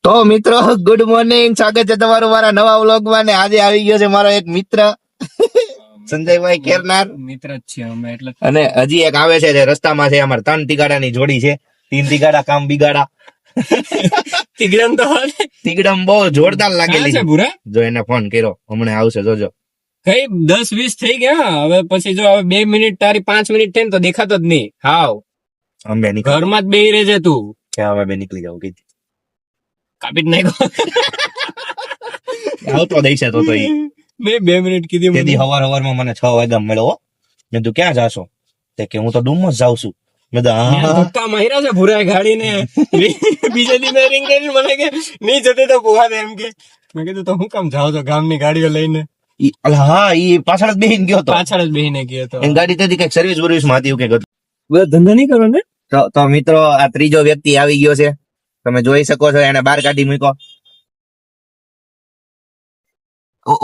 તો મિત્રો good morning, સ્વાગત છે તમારું મારા નવા વ્લોગમાં. ને આજે આવી ગયો છે મારો એક મિત્ર સંજયભાઈ કેરનાર. મિત્ર જ છે અમે એટલે. અને હજી એક આવે છે જે રસ્તામાં છે. અમારે 3 તિગાડાની જોડી છે. 3 તિગાડા કામ બિગાડા. તિગડમ બહુ જોરદાર લાગેલી છે. જો એને ફોન કર્યો, હમણાં આવશે, જોજો. કઈ 10-20 થઈ ગયા. હવે પછી જો હવે 2 મિનિટ તારી 5 મિનિટ થઈ ને તો દેખાતો જ નહીં. હાવ અમે ઘરમાં જ બેહી રહેજે તું. ક્યાં હવે નીકળી જાવ કીધી કાપી જ નાખ્યો. આવતો દઈશે તો ઈ મેં 2 મિનિટ કીધી. તેથી હવારમાં મને 6 વાગ્યા મળ્યો. મેં તું ક્યાં જાશો? તે કે હું તો ડુમસ જાઉં છું. મેં તો ધક્કા માર્યા છે ભૂરાય ગાડીને. બીજે દી મેં રિંગ કરીને મને કે નહીં જતે તો પોવા દે એમ કે. મેં કીધું તો હું કામ જાવ છો ગામની ગાડીઓ લઈને? હા, ઈ પાછળ જ બેહીને ગયો તો. પાછળ જ બેહીને ગયો તો. એની ગાડી તેથી કઈક સર્વિસ માં હતી એવું કઈક હતું. બધા ધંધા નહીં કરો ને. તો મિત્રો, આ ત્રીજો વ્યક્તિ આવી ગયો છે. તમે જોઈ શકો છો, એને બહાર કાઢી મૂક્યો.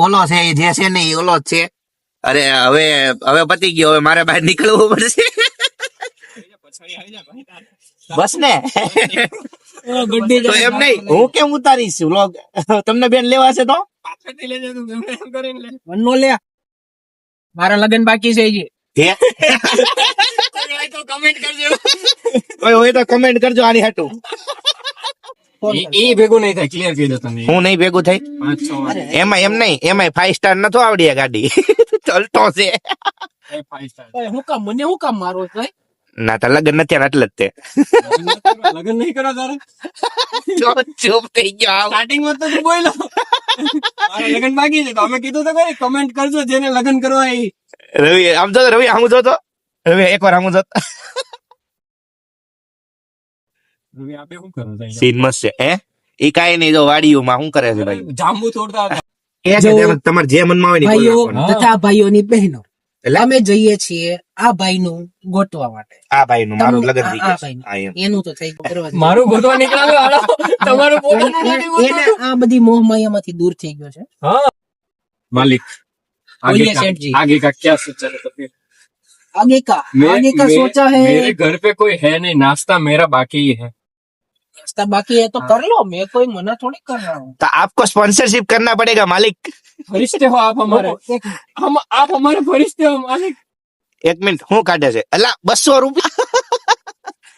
ઓલો છે એ જે છે ને, એ ઓલો જ છે. અરે હવે પતી ગયો. હવે મારે બહાર નીકળવું પડશે. બસ ને. તો એમ નહીં, હું કેમ ઉતારીશ વ્લોગ? તમને બેન લેવા છે તો પાછળથી લેજે તું ગમે એમ કરીને લે. વનનો લે, મારા લગન બાકી છે ઈ. તો કમેન્ટ કરજો. કોઈ હોય તો કમેન્ટ કરજો આની હાટું. એ ભેગું નહીં થાય, ક્લિયર કહી દો તમે. હું નહીં ભેગું થઈ. 5-6 વાર. એમાં એમ નહીં, એમાં 5 સ્ટાર નતો આવડી ગાડી. ચલતો છે. 5 સ્ટાર. હું કામ મને હું કામ મારો છે? ના, તો લગ્ન નથી એટલે જ તે. લગન નહીં કરો તારે. ચૂપ થઈ ગયો. સ્ટાર્ટિંગ માં તો તું બોલ્યો મારા લગન બાકી છે, તો અમે કીધું તો કઈ કમેન્ટ કરજો જેને લગન કરવા એ. રવિ આમ જો, રવિ આમ જો તો. રવિ એકવાર આમ જો. રવિ આપે શું કરો છો? સીન મસ્ત છે. એ કાઈ નહીં, જો વાડીઓમાં શું કરે છે ભાઈ? જાંબુ તોડતા હતા. એ છે તમારે જે મનમાં હોય ને ભાઈઓ બોલવાનું. તથા ભાઈઓની બહેનો, એટલે? અમે જઈએ છીએ આ ભાઈનું ગોતવા માટે. આ ભાઈ નું મારું લગ્ન થઈ આ ગયું. ભાઈનું. હા, એમ. એનું તો થઈ ગયું. કરવા દે. મારું ગોતવા નીકળ્યો હાલો. તમારું પોતાનું નથી એને ગોતવાનું. આ બધી મોહ માયામાંથી દૂર થઈ ગયો છે. हाँ मालिक बोलिए सेठ जी। आगे का क्या सोचा है? तो फिर आगे का सोचा है। मेरे घर पे कोई है नहीं, नाश्ता मेरा बाकी ही है। रास्ता बाकी है तो कर लो, मैं कोई मना थोड़ी कर रहा हूँ। तो आपको स्पॉन्सरशिप करना पड़ेगा मालिक. फरिश्ते हो आप हमारे, आप हमारे फरिश्ते हो मालिक. 1 मिनट, હું કાઢે છે? અલા 200 રૂપિયા.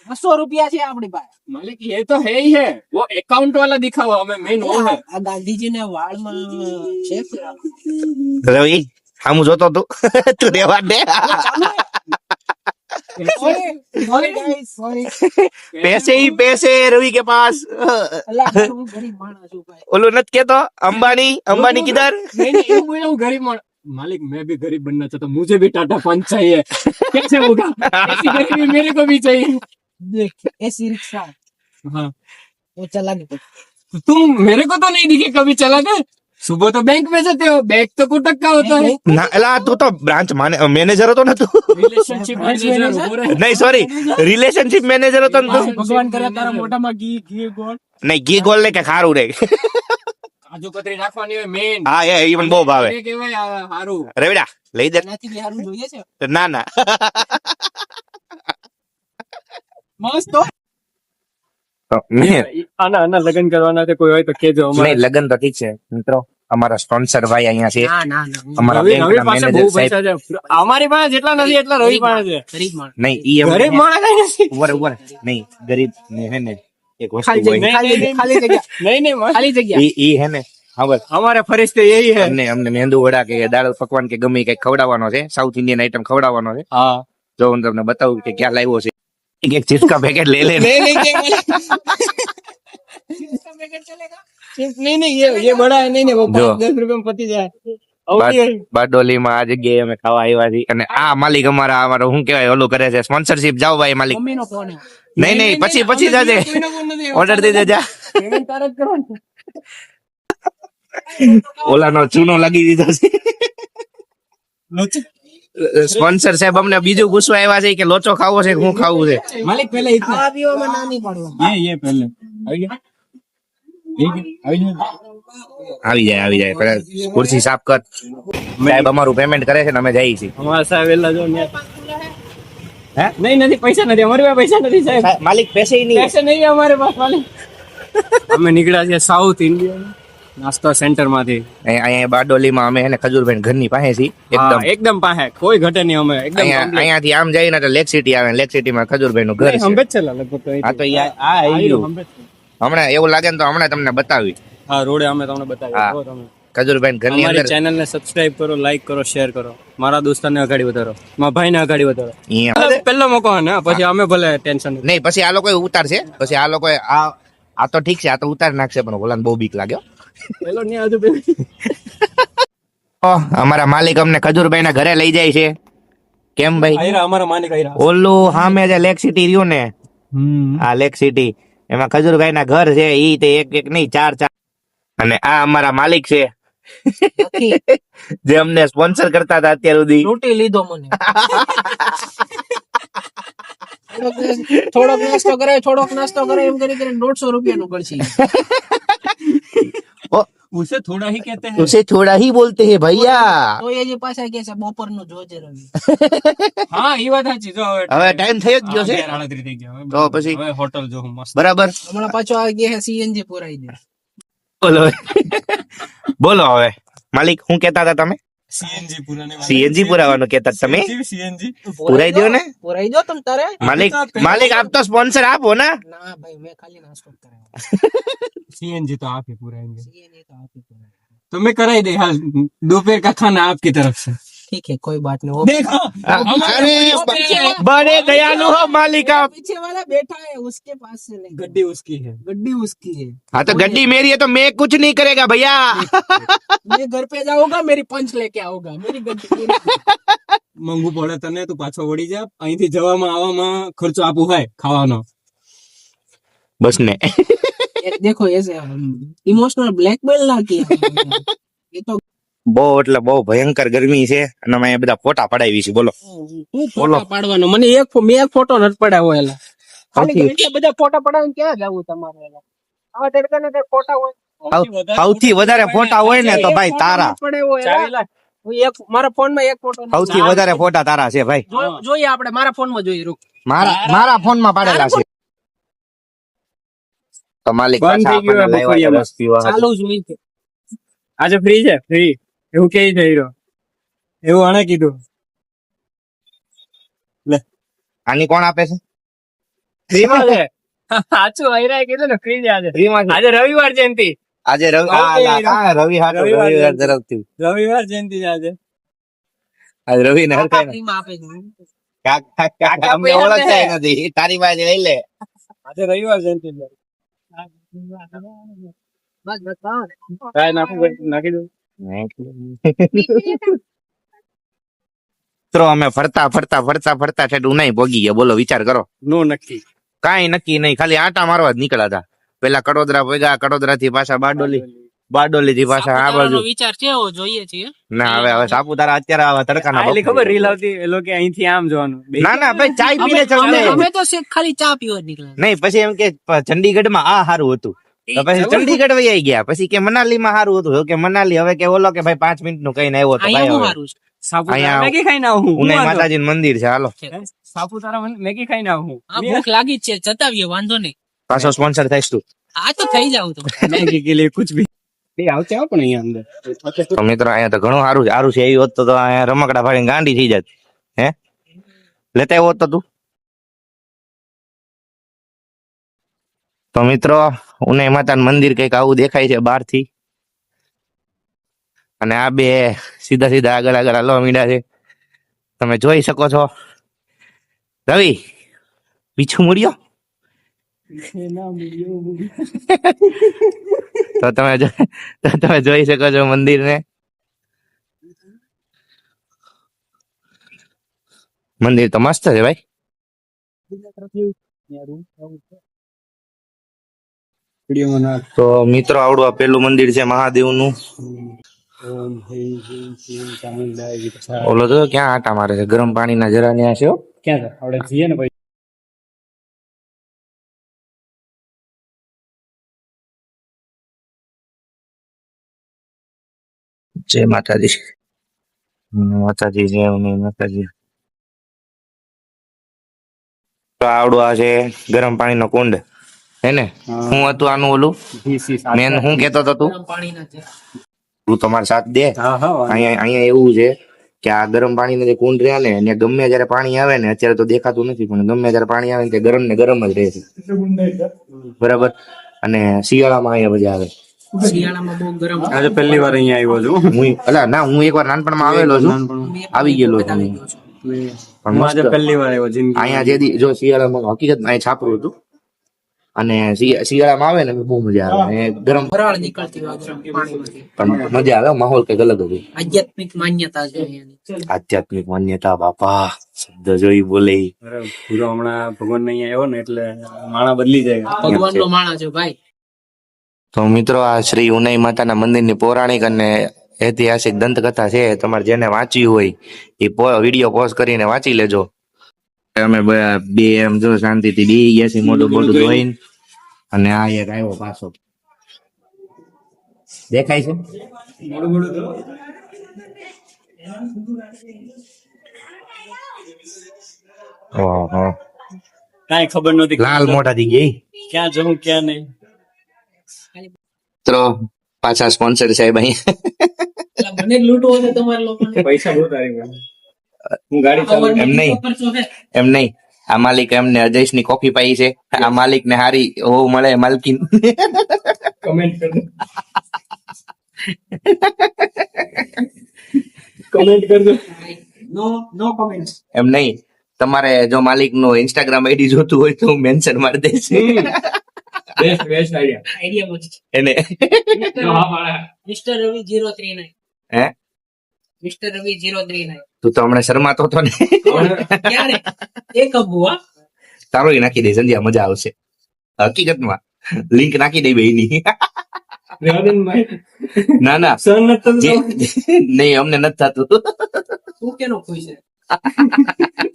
200 રૂપિયા છે આપણી પાસે. मालिक ये तो है ही है, वो अकाउंट वाला दिखाओ हमें, मेन वो है. આ ગાંધીજીને વાળમાં છે. રવિ હું જોતો તું. તું રેવા દે. સોરી पैसे रवि के पास. અલા હું ગરીબ માણસ છું ભાઈ. ओलो नत केतो अंबानी किधर? नहीं नहीं, ये बोला हूँ गरीब मालिक, मैं भी गरीब बनना चाहता हूँ, मुझे भी टाटा पंच चाहिए. कैसे होगा? ऐसी गरीबी मेरे को भी चाहिए. देख ऐसी रिक्शा हाँ, वो चला नहीं तुम मेरे को तो नहीं दिखे कभी चला गए. सुबह तो बैंक में जाते हो, बैंक तो कोटक का होता है. ना अला तू तो ब्रांच मैनेजर હતો ને તું? रिलेशनशिप मैनेजर हो रहे. નહીં સોરી, રિલેશનશિપ મેનેજર હતો ને તું? ભગવાન કરે તારા મોઢામાં ઘી ગોળ. નહીં, ઘી ગોળ ને કે ખારું રે. કાજુ કતરી નાખવાની હોય મેન. હા, એ મને બહુ ભાવે. એ કહેવાય હારું. રવિડા લઈ દે. એનાથી બી સારું જોઈએ છે. ના મસ્ત આના લગન કરવાના છે કોઈ હોય તો કેજો. નહીં, લગન તો ઠીક છે મિત્રો. અમારા સ્પોન્સર ભાઈ અહીંયા છે. ના ના અમારા રવિ બેંકના પાસે મેનેજર બહુ સાહેબ. પૈસા છે. અમારી પાસે જેટલા નથી એટલા રવિ પાસે છે. ગરીબ માણસ. નહીં, ઈ એમ ગરીબ માણસ કઈ નથી. ઉપર નહીં, ગરીબ ને હે ને એક વસ્તુ ખાલી હોય. જગ્યા ખાલી જગ્યા નહીં નહીં, ખાલી જગ્યા. ઈ હે ને, હા બસ. हमारे फरिश्ते यही है. અમને મેંદુ વડા કે દાળ પકવાન કે ગમે કઈ ખવડાવવાનો છે. સાઉથ ઇન્ડિયન આઈટમ ખવડાવવાનો છે. हाँ જો હું તમને બતાવું કે ક્યાં લાવ્યો છે. એક ચિપ્સ પેકેટ લઈ લે. नहीं नहीं, ये बड़ा है. नहीं नहीं, वो जो। 5-10 रुपए में पती जाए. अवली है. બારડોલી માં આ જગ્યાએ અમે ખાવા આવ્યા છીએ. અને આ માલિક અમારો શું કહેવાય ઓલું કરે છે, સ્પોન્સરશિપ. જાઓ ભાઈ માલિક. મમ્મીનો ફોન છે. નહીં પછી જાજે. કોઈનો ફોન નથી. ઓર્ડર દઈ દેજા. પેમેન્ટ તારે જ કરવાનું. ઓલાનો ચૂનો લાગી દીધો છે. સ્પોન્સર સાહેબ અમને બીજું પૂછવા આવ્યા છે કે લોચો ખાવો છે કે શું ખાવું છે. मालिक पहले इतना. ખાવા પીવામાં ના નહીં પાડવાનું. ये पहले આવી ગયા. આવી જાય પેલા ખુરશી સાફ કર. સાહેબ અમારું પેમેન્ટ કરે છે ને અમે જઈએ છીએ. हमारा साहब वेला जो ने. હે? नहीं नहीं, पैसा नहीं, हमारे पास पैसा नहीं साहब. માલિક પૈસે નહીં. पैसे नहीं है हमारे पास मालिक. અમે નીકળ્યા છીએ સાઉથ ઇન્ડિયન નાસ્તા સેન્ટર માંથી. અહીંયા બારડોલીમાં અમે એને ખજૂરભાઈ ઘરની પાસે છીએ એકદમ એકદમ એકદમ પાસે કોઈ ઘટે નહીં. અમે એકદમ અહીંયાથી આમ જઈને તો લેક સિટી આવે, લેક સિટી માં ખજૂરભાઈ નું ઘર છે. હંભેજ છે લગભગ તો હા તો આ આવી ગયું. હમણાં એવું લાગે ને તો હમણાં તમને બતાવી હા રોડે અમે તમને બતાવીએ. હા. જો તમે ખજૂરભાઈ ઘરની અમારી અંદર ચેનલ ને સબસ્ક્રાઇબ કરો, લાઈક કરો, શેર કરો. મારા દોસ્તારને અગાડી વધારો, મારા ભાઈને અગાડી વધારો. અહીંયા પહેલો મોકો હે ને, પછી અમે ભલે ટેન્શન નહીં, પછી આ લોકો ઉતારશે, પછી આ લોકો આ તો ઠીક છે, આ તો ઉતારી નાખશે, પણ ઓલાને બહુ બીક લાગ્યો. પેલો ની આજુ અમારા માલિક અમને ખજૂરભાઈ ના ઘરે લઈ જાય છે. કેમ ભાઈ? આયરા અમારા માલિક આયરા. ઓલું સામે જે લેક સિટી રહ્યું ને, આ લેક સિટી એમાં ખજૂરભાઈ ના ઘર છે. ઈ તે એક એક નહીં, ચાર ચાર. અને આ અમારા માલિક છે નક્કી. જે અમને સ્પોન્સર કરતા હતા અત્યાર સુધી. લૂંટી લીધો મને. થોડોક નાસ્તો કરે એમ કરી કરીને 150 રૂપિયાનું ગળશી. ઉસે થોડા ही कहते हैं. उसे थोड़ा ही बोलते हैं भैया. તો એ જે પાછા કે છે બપોરનું જોજે રવિ. હા ઈ વાત સાચી. જો હવે ટાઈમ થઈ જ ગયો છે 11:38 થઈ ગયા. તો પછી હવે હોટલ જો હું મસ્ત. બરાબર. હમણાં પાછો આ ગયા સીએનજી પુરાઈ દે. બોલો બોલો હવે માલિક, શું કેતા હતા તમે? સીએનજી પુરાને સીએનજી પુરાવાનું કેતા હતા તમે? સીએનજી પુરાઈ દો ને પુરાઈ દો તમ તારે. માલિક આપ તો સ્પોન્સર આપો ના. ના ભાઈ મેં ખાલી નાસ્તો જ કરાવ્યો. सीएनजी तो आप ही पुराएंगे. सीएनजी तो आप ही पुराएंगे. तो मैं करा ही दे. हाल दोपहर का खाना आपकी तरफ से. ठीक है कोई बात नहीं. वो देखो अरे बड़े दयालु हो मालिक आप. पीछे वाला बैठा है उसके पास से ले. गड्डी उसकी है. गड्डी उसकी है. हाँ तो गड्डी मेरी है तो मैं कुछ नहीं करेगा भैया. मैं घर पे जाऊंगा मेरी पंच लेके आऊंगा. मेरी गड्डी મંગુ પડે તને, તું પાછો વળી જા. અહીંથી જવામાં આવવામાં ખર્ચો આપું હોય ખાવાનો. बस ने देखो ऐसे इमोशनल ब्लैकमेल ना किया. ये तो બહુ એટલે બહુ ભયંકર ગરમી છે અને અમે બધા ફોટા પડાવી છે. બોલો હું ફોટા પાડવાનો. મને મેં એક ફોટો નથી પડાવ્યો. એલા ખાલી એટલા બધા ફોટા પડાવીને ક્યાં જવું તમારે? એલા આવા તડકાના તે ફોટા હોય. સૌથી વધારે ફોટા હોય ને તો ભાઈ તારા. પડાવ્યો એલા. હું એક મારા ફોનમાં એક ફોટો સૌથી વધારે ફોટા તારા છે ભાઈ. જોઈએ આપણે મારા ફોનમાં જોઈએ. રૂક મારા ફોન માં પાડેલા છે. તો માલિક બંધ થઈ ગયું પાછા આપણને લાવ્યા છે રસ પીવા. ચાલુ જોઈએ છે. આજે ફ્રી છે. ફ્રી એવું કે થઈ રહ્યો. એવું આણે કીધું. આની કોણ આપે છે? ફ્રી માં છે. સાચું આયરાએ કીધું ને ફ્રી છે આજે. ફ્રી માં છે. આજે રવિવાર જયંતિ. આજે રવિ હાટુ રવિવાર રવિવાર તરફથી રવિવાર જયંતિ છે આજે. આજ રવિ ને હરખાય ને ફ્રીમાં આપે છે. કાકા અમને ઓળખતા નથી. તારી પાસે લઈ લે. આજે રવિવાર જયંતિ છે. બસ બસ હા. કાંઈ નાખું નાખી દઉં. મિત્રો અમે ફરતા ઠેઠ ઉનાઈ પહોંચી ગયા. બોલો વિચાર કરો. નો નક્કી. કાંઈ નક્કી નહીં, ખાલી આટા મારવા જ નીકળ્યા હતા. પેલા કડોદરા ભેગા, કડોદરા થી પાછા બારડોલી થી પાછા આ બાજુ. સાપુતારાનો વિચાર છે એવો જોઈએ છીએ. ના હવે સાપુતારા અત્યારે આવા તડકાના આલી ખબર રીલ આવતી એ લોકો અહીંથી આમ જોવાનું. ના ભાઈ ચાય પીને ચાલને. અમે તો શેખ ખાલી ચા પીવા જ નીકળ્યા. નહીં પછી એમ કે ચંડીગઢમાં આ સારું હતું, તો પછી ચંડીગઢ વહી ગયા. પછી કે મનાલીમાં સારું હતું, તો કે મનાલી. હવે કે ઓલો કે ભાઈ 5 મિનિટ નું કઈને આવ્યો તો અહીંયા ભાઈ હું હવે સારું છે. સાપુતારા મેગી ખાઈને આવું. ઉનાઈ માતાજી નું મંદિર છે. હાલો સાપુતારા મેગી ખાઈને આવું. આ ભૂખ લાગી જ છે, જતાવીએ વાંધો નહીં. પાછો સ્પોન્સર થઈશ તું. આ તો થઈ જાવ તો. મેગી કે લીએ કુછ ભી એ આવશે પણ અહીંયા અંદર. તો મિત્રો અહીંયા તો ઘણું સારું છે. એવી હોત તો અહીંયા રમકડા ફાડીને ગાંડી થઈ જાત. હે લેતા આવ્યો તો તું. તો મિત્રો ઉનાઈ માતાનું મંદિર કઈક આવું દેખાય છે બહાર થી. અને આ બે સીધા આગળ હાલવા માંડ્યા છે. તમે જોઈ શકો છો. રવિ પીછું મુડ્યો તો તમે જોઈ શકો છો મંદિર ને. મંદિર તો મસ્ત છે ભાઈ. તો મિત્રો આવડું આ પેલું મંદિર છે મહાદેવ નું. ઓલો તો ક્યાં આટા મારે છે, ગરમ પાણી ના જરા ન્યા છે. ક્યાં આપણે જઈએ ને ભાઈ. જય માતાજી. માતાજી જય માતાજી. તો આવડું આ છે ગરમ પાણી નો કુંડ. હે ને હું હતું આનું ઓલું મેન હું કેતો હતો તું ગરમ પાણીના છે. તું તમારો સાથ દે. હા હા અહીંયા અહીંયા એવું છે કે આ ગરમ પાણીના જે કુંડ રહ્યા ને એને ગમે જયારે પાણી આવે ને અત્યારે તો દેખાતું નથી પણ ગમે જયારે પાણી આવે ને તે ગરમ ને ગરમ જ રહે છે બરાબર. અને શિયાળામાં અહીંયા મજા આવે. શિયાળામાં બહુ ગરમ આજે પહેલી વાર અહીંયા આવ્યો છું. હું એકવાર નાનપણમાં આવેલો છું, આવી ગયેલો છું આવી ગયો છું. પણ હું આજે મસ્ત. પહેલી વાર આવ્યો જિંદગી. અહીંયા જે જો શિયાળામાં હકીકત અહીંયા છાપરું હતું અને શિયાળામાં આવે ને બહુ મજા આવે અને ગરમ વરાળ નીકળતી હોય ગરમ પાણીમાંથી. પણ મજા આવે. માહોલ કઈક અલગ હતું. આધ્યાત્મિક માન્યતા છે અહીંયાની. આધ્યાત્મિક માન્યતા બાપા શબ્દ જોઈ બોલે. અરે પૂરો હમણાં ભગવાન અહીંયા આવ્યો ને એટલે માણા બદલી જાય. ભગવાનનો માણસ છે ભાઈ. તો મિત્રો આ શ્રી ઉનાઈ માતાના મંદિરની પૌરાણિક અને ઐતિહાસિક દંતકથા છે. તમારે જેને વાંચવી હોય એ વિડીયો પોઝ કરીને વાંચી લેજો. અમે બે એમ જો શાંતિથી બે ગયા છીએ મોઢું મોઢું ધોઈને અને આ એક આવ્યો પાછો દેખાય છે. ઓહો કાંઈ ખબર નહોતી લાલ મોઢા થઈ ગઈ. ક્યાં જવું ક્યાં નહીં. મિત્રો પાછા સ્પોન્સર સાહેબ અહીં એટલે મને જ લૂંટવો છે તમારા લોકોને. પૈસા બહુ તારી પાસે. હું ગાડી ચાલુ એમ નહીં. એમ નહીં આ માલિક એમને અજયશ ની કોફી પાઈ છે. આ માલિક ને હારી હોવું મળે માલકીન. કમેન્ટ કરજો. કમેન્ટ કરજો. નો કમેન્ટ્સ. એમ નહીં તમારે જો માલિક નું ઇન્સ્ટાગ્રામ આઈડી જોતું હોય તો મેન્શન મારી દઈશ બેસ્ટ બેસ્ટ આઈડિયા. આઈડિયા બોલ. એને મિસ્ટર રવિ 039. હે મિસ્ટર રવિ 039. તું તો હમણાં શરમાતો હતો ને. ક્યારે એક અબુ હા તારો નાખી દે સંધ્યા મજા આવશે. હકીકતમાં લિંક નાખી દે બેની. ના ના સર નથી નહીં અમને નથી થતું. તું કેનો ખુશ છે?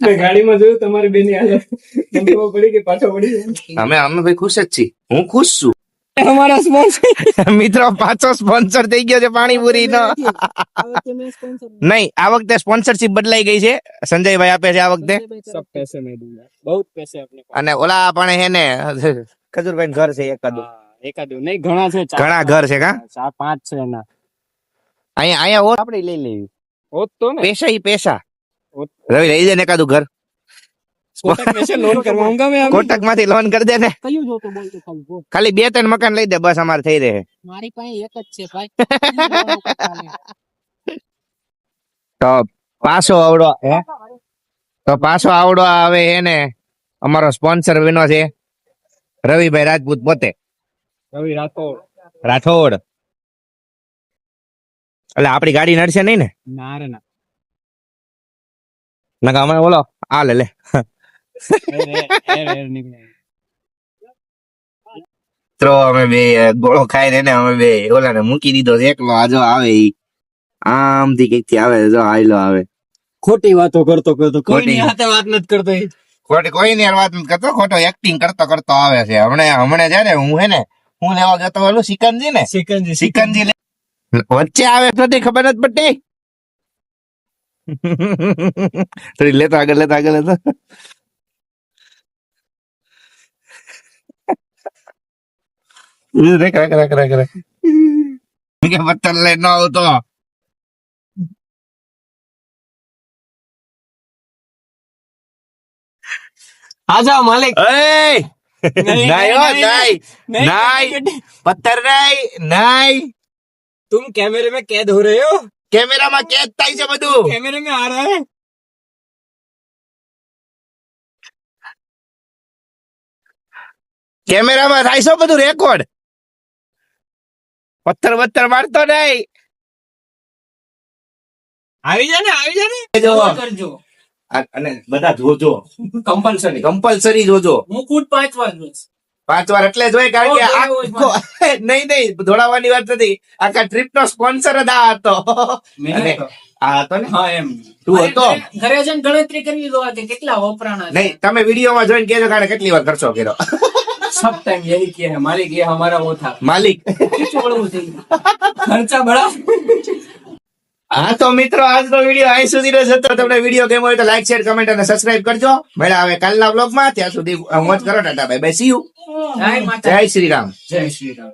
મેં ગાડીમાં જોયું તમારી બેની હાલત. મને ખબર પડી કે પાછો પડી જાય. અમે ભાઈ ખુશ જ છીએ. હું ખુશ છું. અમારા સ્પોન્સર મિત્રો પાછો સ્પોન્સર થઈ ગયો છે પાણીપુરી નો. નહીં આ વખતે સ્પોન્સરશિપ બદલાઈ ગઈ છે. સંજયભાઈ આપે છે આ વખતે. सब पैसे में दूंगा बहुत पैसे अपने पास. અને ઓલા પણ હે ને ખજૂરભાઈ ઘર છે એકાદું. એકાદું નહીં ઘણા છે. ઘણા ઘર છે કા 4-5 છે એના. અહીંયા હોત આપણે લઈ લેવી. હોત તો ને પૈસા ઈ પૈસા. હોત. રવિ લઈ જાય ને એકાદું ઘર. કોટક में से लोन करवाऊंगा मैं अभी. કોટક માંથી લોન કરી દે ને. કયું જોતો બોલ તો ખાલી બોલ. ખાલી 2-3 મકાન લઈ દે બસ અમારે થઈ રહે. મારી પાસે એક જ છે ભાઈ. તો પાછો આવડો હે તો પાછો આવડો આવે હે ને અમારો સ્પોન્સર વિનો છે રવિભાઈ રાજપૂત પોતે. રવિ રાઠોડ. એટલે આપડી ગાડી નડશે નહીં ને. ના રે ના. નકા અમે બોલો આ લે મિત્રો અમે બે ગોળો ખાઈ ને અમે બે ઓલા ને મૂકી દીધો છે એકલો. આજો આવે ઈ આમ થી કઈક થી આવે જો આયલો આવે. ખોટી વાતો કરતો કરતો ખોટી. કોઈની સાથે વાત નથી કરતો એ. કોઈ ની વાત નથી કરતો. ખોટો એક્ટિંગ કરતો કરતો આવે છે. હમણે છે ને હું હે ને હું લેવા ગયો ઓલું સિકંજી ને સિકંજી વચ્ચે આવે તો ખબર જ પડતી. થોડી લેતા આગળ પત્તર લઈ ન આવતો. આજા માલિક. પત્તર નહીં. तुम कैमरे में कैद हो रहे हो. કેમેરામાં કેદ થાય છે બધું. कैमरे में आ रहा है. કેમેરામાં થાય છે બધું રેકોર્ડ. પત્તર મારતો નહીં. આવી જા ને કરજો અને બધા જોજો. કમ્પલસરી જોજો. હું ખુદ 5 વાર જોઈશ. 5 વાર એટલે જોઈ કારણ કે નહીં દોડાવવાની વાત નથી. આખા ટ્રીપ નો સ્પોન્સર જ આ હતો. અને આ હતો ને હા એમ તું હતો. ઘરે જઈને ગણતરી કરવી દો કે કેટલા વપરાણા છે. નહીં તમે વિડીયોમાં જોઈને કેજો કારણ કેટલી વાર ખર્ચો કર્યો. सब टाइम यही किया है मालिक. ये हमारा वो था માલિક. ચોળવું થઈ ગયું. खर्चा बड़ा. હા તો મિત્રો આજનો વિડીયો અહીં સુધી જ હતો. તમને વિડીયો ગમ્યો હોય તો લાઈક શેર કમેન્ટ અને સબસ્ક્રાઇબ કરજો. મળ્યા હવે કાલના બ્લોગમાં. ત્યાં સુધી મોજ કરો. Tata bye bye see you. જય શ્રી રામ. જય શ્રી રામ.